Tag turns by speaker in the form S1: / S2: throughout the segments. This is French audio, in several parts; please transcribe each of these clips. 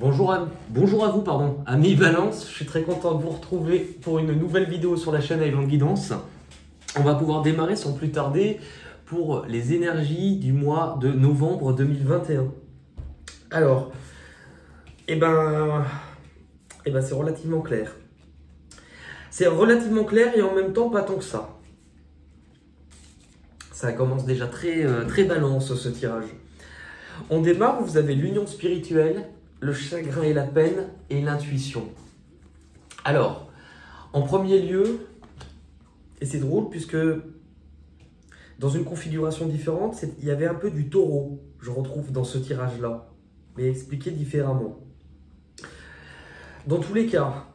S1: Bonjour à vous, pardon, amis Valence. Je suis très content de vous retrouver pour une nouvelle vidéo sur la chaîne Island Guidance. On va pouvoir démarrer sans plus tarder pour les énergies du mois de novembre 2021. Alors, c'est relativement clair. C'est relativement clair et en même temps pas tant que ça. Ça commence déjà très balance ce tirage. On démarre où vous avez l'union spirituelle, le chagrin et la peine et l'intuition. Alors, en premier lieu, et c'est drôle puisque dans une configuration différente, il y avait un peu du taureau, je retrouve dans ce tirage-là, mais expliqué différemment. Dans tous les cas,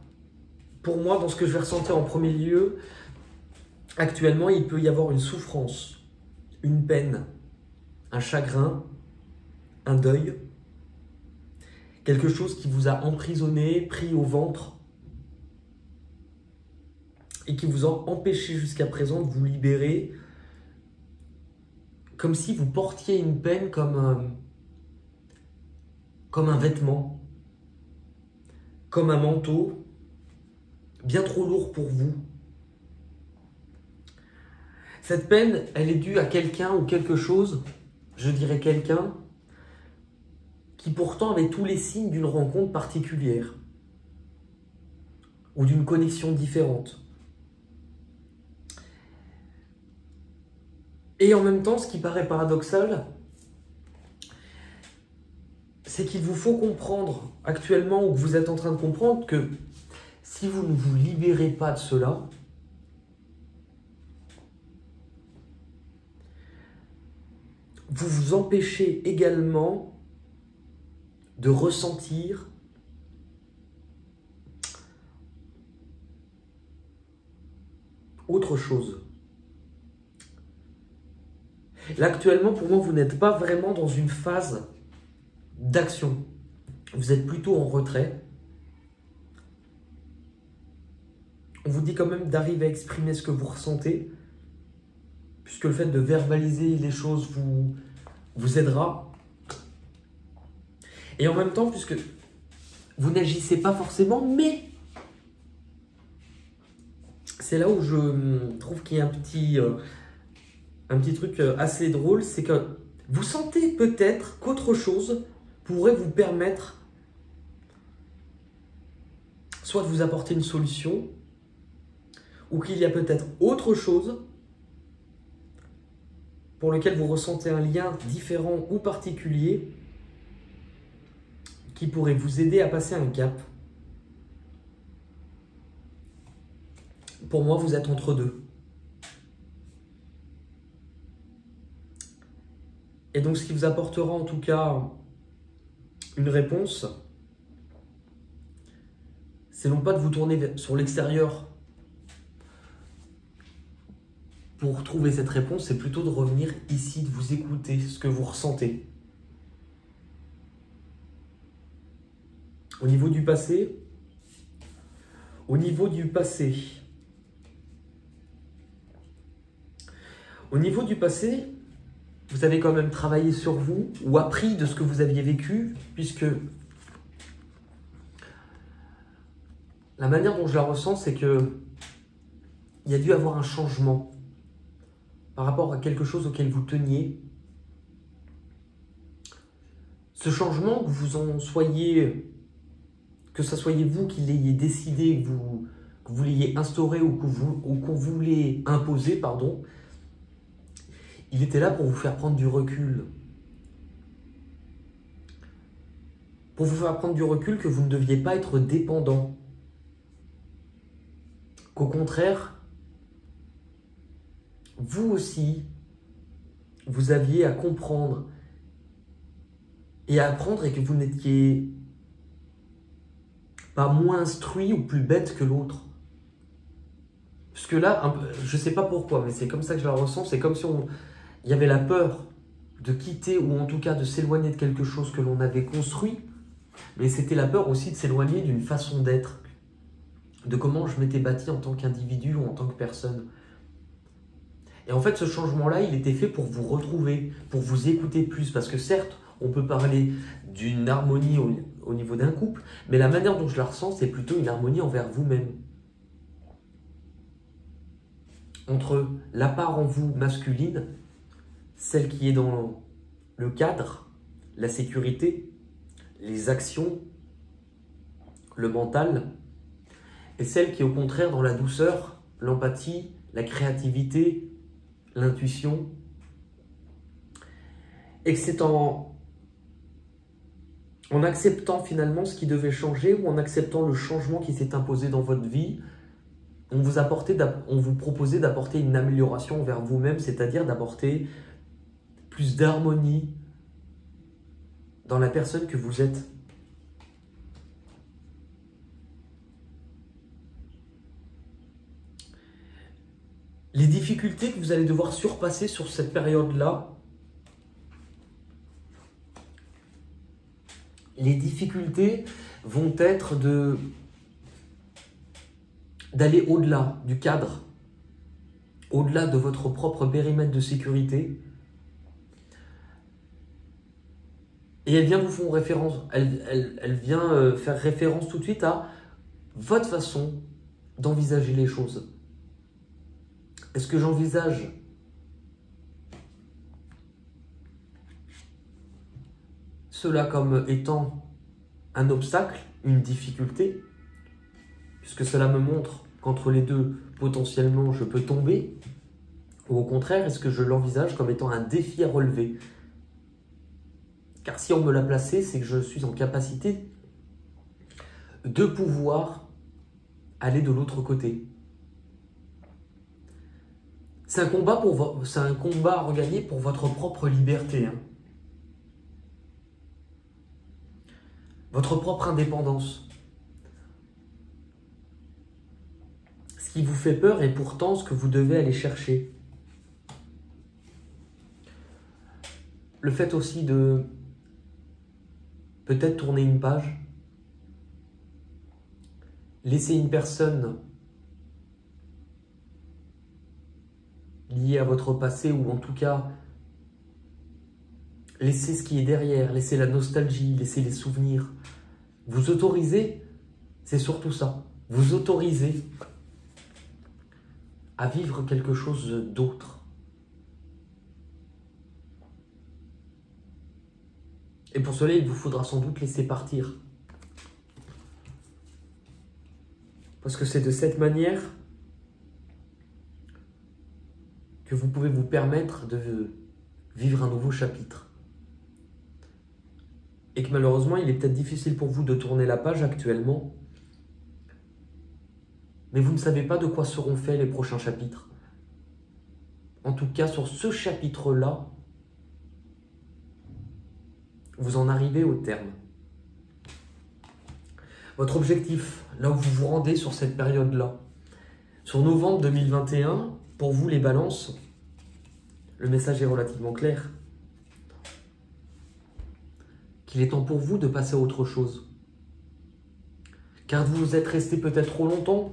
S1: pour moi, dans ce que je vais ressentir en premier lieu, actuellement, il peut y avoir une souffrance, une peine, un chagrin, un deuil, quelque chose qui vous a emprisonné, pris au ventre et qui vous a empêché jusqu'à présent de vous libérer, comme si vous portiez une peine comme un vêtement, comme un manteau, bien trop lourd pour vous. Cette peine, elle est due à quelqu'un ou quelque chose, je dirais quelqu'un, qui pourtant avait tous les signes d'une rencontre particulière ou d'une connexion différente. Et en même temps, ce qui paraît paradoxal, c'est qu'il vous faut comprendre actuellement, ou que vous êtes en train de comprendre, que si vous ne vous libérez pas de cela, vous vous empêchez également de ressentir autre chose. Là, actuellement, pour moi, vous n'êtes pas vraiment dans une phase d'action. Vous êtes plutôt en retrait. On vous dit quand même d'arriver à exprimer ce que vous ressentez, puisque le fait de verbaliser les choses vous aidera. Et en même temps, puisque vous n'agissez pas forcément, mais c'est là où je trouve qu'il y a un petit truc assez drôle, c'est que vous sentez peut-être qu'autre chose pourrait vous permettre soit de vous apporter une solution, ou qu'il y a peut-être autre chose pour lequel vous ressentez un lien différent ou particulier qui pourrait vous aider à passer un cap. Pour moi, vous êtes entre deux. Et donc, ce qui vous apportera en tout cas une réponse, c'est non pas de vous tourner sur l'extérieur pour trouver cette réponse, c'est plutôt de revenir ici, de vous écouter, ce que vous ressentez. Au niveau du passé, vous avez quand même travaillé sur vous ou appris de ce que vous aviez vécu, puisque la manière dont je la ressens, c'est que il y a dû avoir un changement par rapport à quelque chose auquel vous teniez. Ce changement, que ce soyez vous qui l'ayez décidé, que vous l'ayez instauré ou qu'on vous l'ait imposé, pardon, il était là pour vous faire prendre du recul. Pour vous faire prendre du recul que vous ne deviez pas être dépendant. Qu'au contraire, vous aussi, vous aviez à comprendre et à apprendre, et que vous n'étiez pas moins instruit ou plus bête que l'autre. Parce que là, je ne sais pas pourquoi, mais c'est comme ça que je la ressens, c'est comme si il y avait la peur de quitter ou en tout cas de s'éloigner de quelque chose que l'on avait construit, mais c'était la peur aussi de s'éloigner d'une façon d'être, de comment je m'étais bâti en tant qu'individu ou en tant que personne. Et en fait, ce changement-là, il était fait pour vous retrouver, pour vous écouter plus, parce que certes, on peut parler d'une harmonie au niveau d'un couple, mais la manière dont je la ressens, c'est plutôt une harmonie envers vous-même. Entre la part en vous masculine, celle qui est dans le cadre, la sécurité, les actions, le mental, et celle qui est au contraire dans la douceur, l'empathie, la créativité, l'intuition. Et que c'est en acceptant finalement ce qui devait changer ou en acceptant le changement qui s'est imposé dans votre vie, on vous proposait d'apporter une amélioration envers vous-même, c'est-à-dire d'apporter plus d'harmonie dans la personne que vous êtes. Les difficultés que vous allez devoir surpasser sur cette période-là, les difficultés vont être d'aller au-delà du cadre, au-delà de votre propre périmètre de sécurité. Et elle vient faire référence tout de suite à votre façon d'envisager les choses. Est-ce que j'envisage cela comme étant un obstacle, une difficulté, puisque cela me montre qu'entre les deux, potentiellement, je peux tomber, ou au contraire, est-ce que je l'envisage comme étant un défi à relever? Car si on me l'a placé, c'est que je suis en capacité de pouvoir aller de l'autre côté. C'est un combat à regagner pour votre propre liberté, hein. Votre propre indépendance. Ce qui vous fait peur est pourtant ce que vous devez aller chercher. Le fait aussi de peut-être tourner une page, laisser une personne liée à votre passé, ou en tout cas laisser ce qui est derrière, laisser la nostalgie, laisser les souvenirs. Vous autorisez, c'est surtout ça, vous autorisez à vivre quelque chose d'autre. Et pour cela, il vous faudra sans doute laisser partir. Parce que c'est de cette manière que vous pouvez vous permettre de vivre un nouveau chapitre. Et que malheureusement, il est peut-être difficile pour vous de tourner la page actuellement, mais vous ne savez pas de quoi seront faits les prochains chapitres. En tout cas, sur ce chapitre-là, vous en arrivez au terme. Votre objectif, là où vous vous rendez sur cette période-là, sur novembre 2021, pour vous les balances, le message est relativement clair. Qu'il est temps pour vous de passer à autre chose. Car vous êtes resté peut-être trop longtemps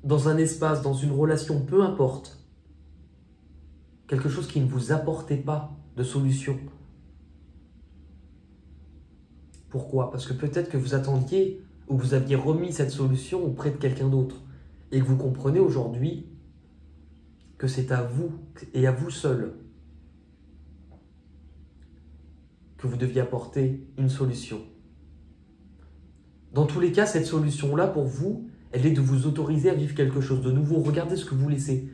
S1: dans un espace, dans une relation, peu importe, quelque chose qui ne vous apportait pas de solution. Pourquoi? Parce que peut-être que vous attendiez ou vous aviez remis cette solution auprès de quelqu'un d'autre et que vous comprenez aujourd'hui que c'est à vous et à vous seul que vous deviez apporter une solution. Dans tous les cas, cette solution-là, pour vous, elle est de vous autoriser à vivre quelque chose de nouveau. Regardez ce que vous laissez.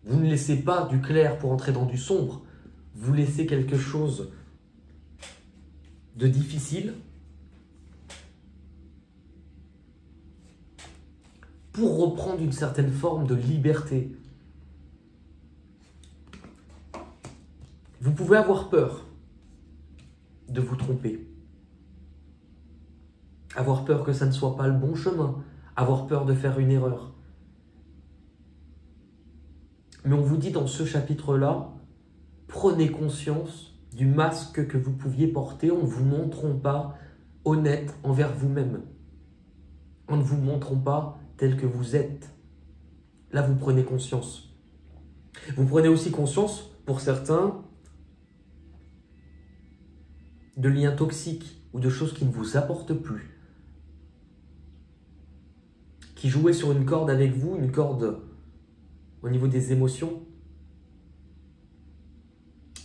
S1: Vous ne laissez pas du clair pour entrer dans du sombre. Vous laissez quelque chose de difficile pour reprendre une certaine forme de liberté. Vous pouvez avoir peur de vous tromper. Avoir peur que ça ne soit pas le bon chemin. Avoir peur de faire une erreur. Mais on vous dit dans ce chapitre-là, prenez conscience du masque que vous pouviez porter en ne vous montrant pas honnête envers vous-même. En ne vous montrant pas tel que vous êtes. Là, vous prenez conscience. Vous prenez aussi conscience, pour certains, de liens toxiques ou de choses qui ne vous apportent plus, qui jouaient sur une corde avec vous, une corde au niveau des émotions.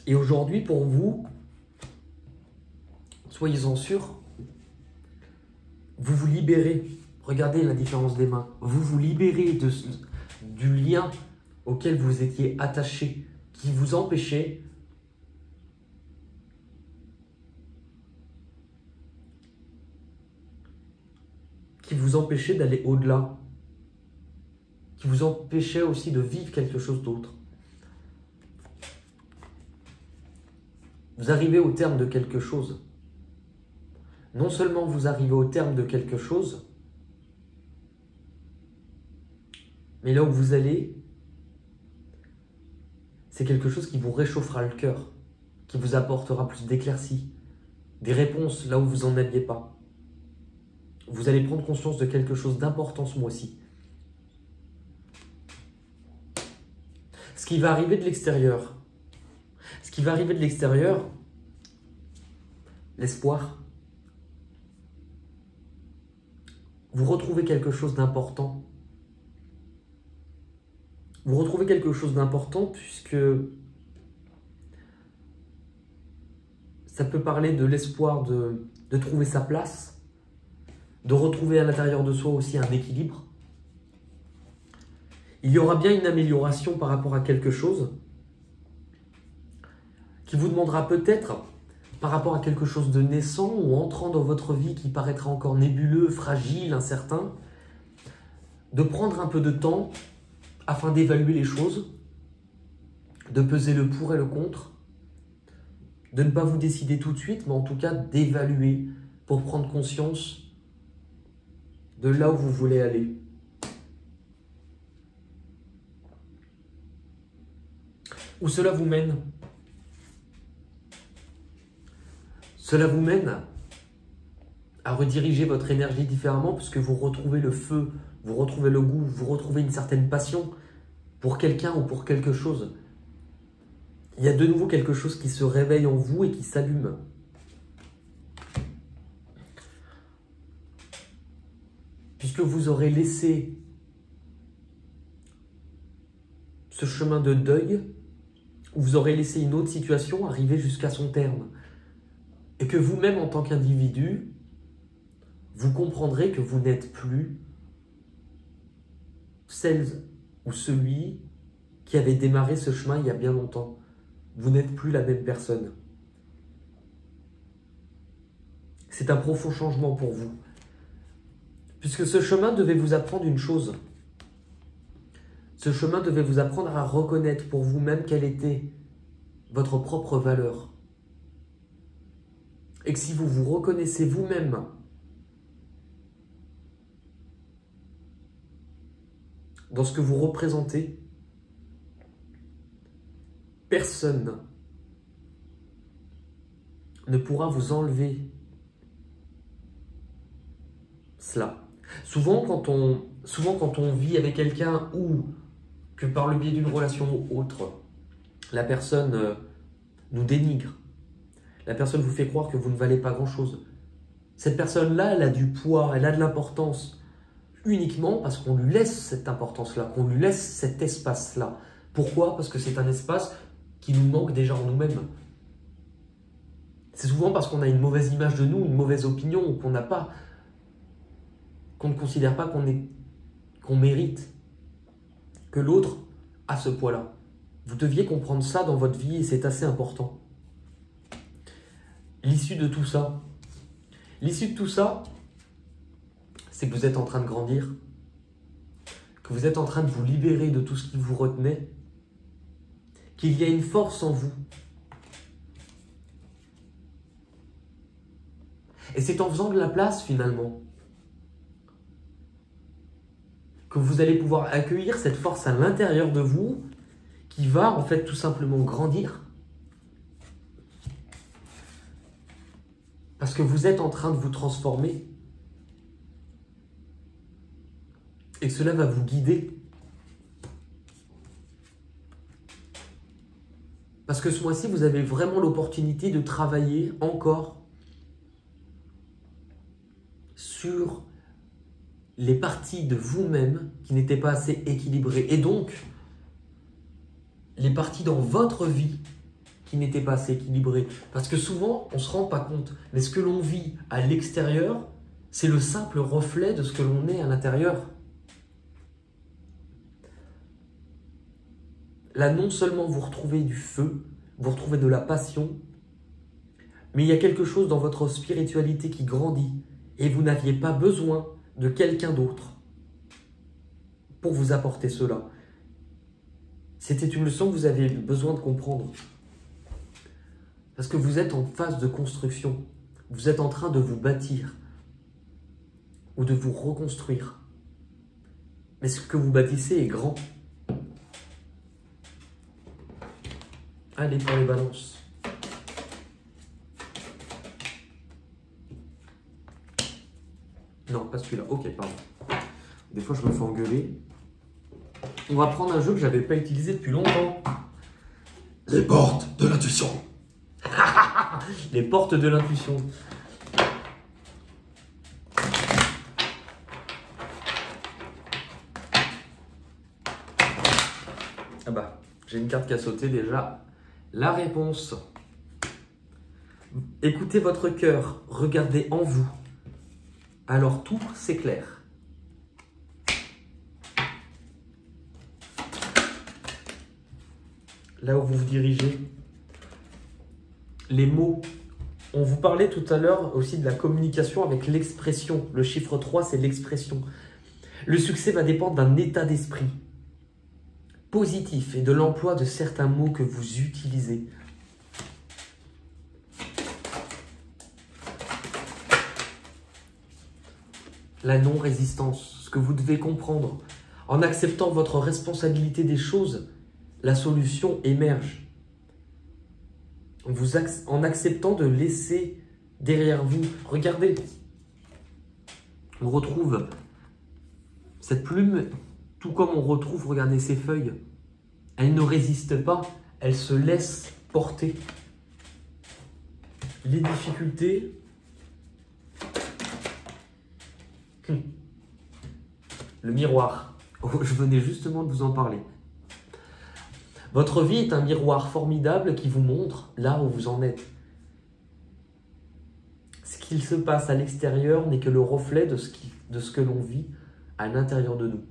S1: Et aujourd'hui, pour vous, soyez-en sûrs, vous vous libérez. Regardez la différence des mains. Vous vous libérez du lien auquel vous étiez attaché, qui vous empêchait d'aller au-delà, qui vous empêchait aussi de vivre quelque chose d'autre. Vous arrivez au terme de quelque chose. Non seulement vous arrivez au terme de quelque chose, mais là où vous allez, c'est quelque chose qui vous réchauffera le cœur, qui vous apportera plus d'éclaircies, des réponses là où vous n'en aviez pas. Vous allez prendre conscience de quelque chose d'important ce mois-ci. Ce qui va arriver de l'extérieur, l'espoir. Vous retrouvez quelque chose d'important. Vous retrouvez quelque chose d'important puisque ça peut parler de l'espoir de trouver sa place, de retrouver à l'intérieur de soi aussi un équilibre. Il y aura bien une amélioration par rapport à quelque chose qui vous demandera peut-être, par rapport à quelque chose de naissant ou entrant dans votre vie qui paraîtra encore nébuleux, fragile, incertain, de prendre un peu de temps afin d'évaluer les choses, de peser le pour et le contre, de ne pas vous décider tout de suite, mais en tout cas d'évaluer pour prendre conscience de là où vous voulez aller. Où cela vous mène. Cela vous mène à rediriger votre énergie différemment puisque vous retrouvez le feu, vous retrouvez le goût, vous retrouvez une certaine passion pour quelqu'un ou pour quelque chose. Il y a de nouveau quelque chose qui se réveille en vous et qui s'allume. Puisque vous aurez laissé ce chemin de deuil, vous aurez laissé une autre situation arriver jusqu'à son terme. Et que vous-même, en tant qu'individu, vous comprendrez que vous n'êtes plus celle ou celui qui avait démarré ce chemin il y a bien longtemps. Vous n'êtes plus la même personne. C'est un profond changement pour vous. Puisque ce chemin devait vous apprendre une chose. Ce chemin devait vous apprendre à reconnaître pour vous-même quelle était votre propre valeur. Et que si vous vous reconnaissez vous-même dans ce que vous représentez, personne ne pourra vous enlever cela. Souvent quand on vit avec quelqu'un ou que par le biais d'une relation autre, la personne nous dénigre, la personne vous fait croire que vous ne valez pas grand-chose. Cette personne-là, elle a du poids, elle a de l'importance, uniquement parce qu'on lui laisse cette importance-là, qu'on lui laisse cet espace-là. Pourquoi? Parce que c'est un espace qui nous manque déjà en nous-mêmes. C'est souvent parce qu'on a une mauvaise image de nous, une mauvaise opinion, ou qu'on ne considère pas qu'on mérite, que l'autre a ce poids-là. Vous deviez comprendre ça dans votre vie et c'est assez important. L'issue de tout ça, c'est que vous êtes en train de grandir, que vous êtes en train de vous libérer de tout ce qui vous retenait, qu'il y a une force en vous. Et c'est en faisant de la place finalement que vous allez pouvoir accueillir cette force à l'intérieur de vous qui va en fait tout simplement grandir. Parce que vous êtes en train de vous transformer. Et que cela va vous guider. Parce que ce mois-ci, vous avez vraiment l'opportunité de travailler encore sur les parties de vous-même qui n'étaient pas assez équilibrées. Et donc, les parties dans votre vie qui n'étaient pas assez équilibrées. Parce que souvent, on ne se rend pas compte. Mais ce que l'on vit à l'extérieur, c'est le simple reflet de ce que l'on est à l'intérieur. Là, non seulement vous retrouvez du feu, vous retrouvez de la passion, mais il y a quelque chose dans votre spiritualité qui grandit et vous n'aviez pas besoin de quelqu'un d'autre pour vous apporter cela. C'était une leçon que vous avez besoin de comprendre. Parce que vous êtes en phase de construction. Vous êtes en train de vous bâtir ou de vous reconstruire. Mais ce que vous bâtissez est grand. Allez pour les balances. Non, pas celui-là. Ok, pardon. Des fois, je me fais engueuler. On va prendre un jeu que je n'avais pas utilisé depuis longtemps.
S2: Les portes de l'intuition.
S1: Les portes de l'intuition. Ah bah, j'ai une carte qui a sauté déjà. La réponse. Écoutez votre cœur, regardez en vous. Alors tout s'éclaire. Là où vous vous dirigez, les mots. On vous parlait tout à l'heure aussi de la communication avec l'expression. Le chiffre 3, c'est l'expression. Le succès va dépendre d'un état d'esprit positif et de l'emploi de certains mots que vous utilisez. La non-résistance, ce que vous devez comprendre. En acceptant votre responsabilité des choses, la solution émerge. En acceptant de laisser derrière vous. Regardez, on retrouve cette plume, tout comme on retrouve, regardez ces feuilles. Elle ne résiste pas, elle se laisse porter. Les difficultés, le miroir. Oh, je venais justement de vous en parler. Votre vie est un miroir formidable qui vous montre là où vous en êtes. Ce qu'il se passe à l'extérieur n'est que le reflet de ce que l'on vit à l'intérieur de nous.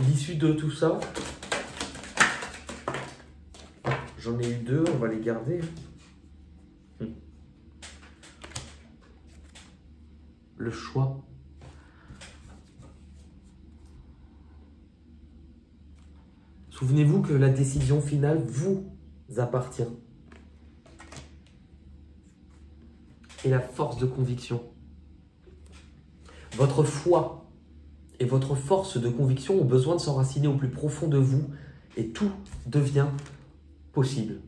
S1: L'issue de tout ça, j'en ai eu deux, on va les garder. Le choix. Souvenez-vous que la décision finale vous appartient. Et la force de conviction. Votre foi et votre force de conviction ont besoin de s'enraciner au plus profond de vous et tout devient possible.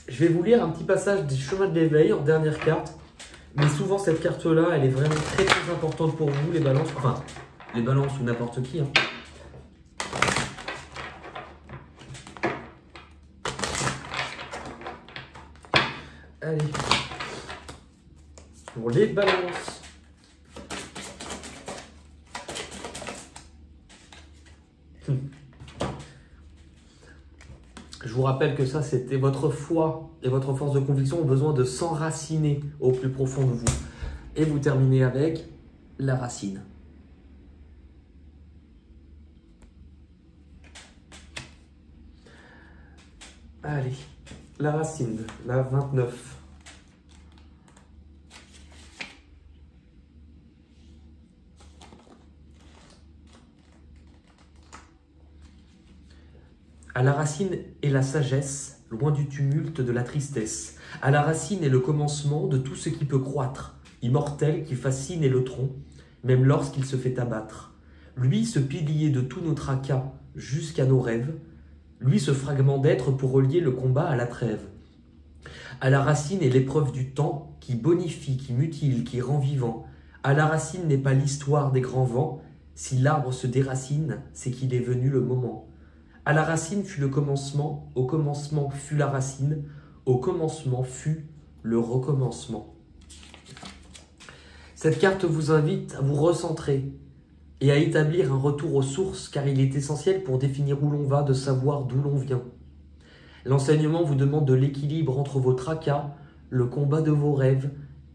S1: Je vais vous lire un petit passage des chemins de l'éveil en dernière carte. Mais souvent, cette carte-là, elle est vraiment très très importante pour vous, les balances. Enfin, les balances ou n'importe qui. Hein. Allez. Pour les balances. Je vous rappelle que ça, c'était votre foi et votre force de conviction ont besoin de s'enraciner au plus profond de vous. Et vous terminez avec la racine. Allez, la racine, la 29. À la racine est la sagesse, loin du tumulte de la tristesse. À la racine est le commencement de tout ce qui peut croître, immortel qui fascine est le tronc, même lorsqu'il se fait abattre. Lui, ce pilier de tous nos tracas jusqu'à nos rêves, lui, ce fragment d'être pour relier le combat à la trêve. À la racine est l'épreuve du temps qui bonifie, qui mutile, qui rend vivant. À la racine n'est pas l'histoire des grands vents, Si l'arbre se déracine, c'est qu'il est venu le moment. À la racine fut le commencement, au commencement fut la racine, au commencement fut le recommencement. Cette carte vous invite à vous recentrer et à établir un retour aux sources, car il est essentiel pour définir où l'on va, de savoir d'où l'on vient. L'enseignement vous demande de l'équilibre entre vos tracas, le combat de vos rêves,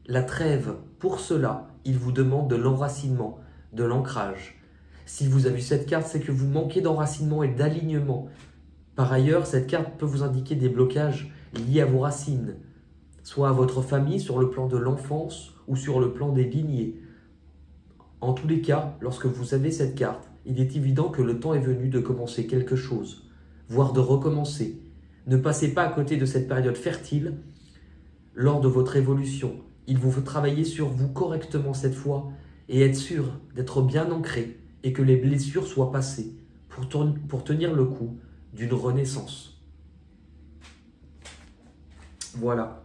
S1: la trêve. Pour cela, il vous demande de l'enracinement, de l'ancrage. Si vous avez cette carte, c'est que vous manquez d'enracinement et d'alignement. Par ailleurs, cette carte peut vous indiquer des blocages liés à vos racines, soit à votre famille sur le plan de l'enfance ou sur le plan des lignées. En tous les cas, lorsque vous avez cette carte, il est évident que le temps est venu de commencer quelque chose, voire de recommencer. Ne passez pas à côté de cette période fertile lors de votre évolution. Il vous faut travailler sur vous correctement cette fois et être sûr d'être bien ancré et que les blessures soient passées pour tenir le coup d'une renaissance. Voilà.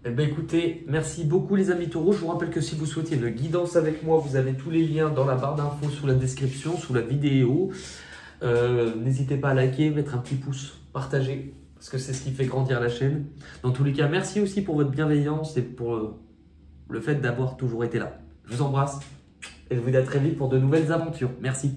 S1: Eh bien écoutez, merci beaucoup les amis taureaux. Je vous rappelle que si vous souhaitez une guidance avec moi, vous avez tous les liens dans la barre d'infos, sous la description, sous la vidéo. N'hésitez pas à liker, mettre un petit pouce, partager, parce que c'est ce qui fait grandir la chaîne. Dans tous les cas, merci aussi pour votre bienveillance et pour le fait d'avoir toujours été là. Je vous embrasse et je vous dis à très vite pour de nouvelles aventures. Merci.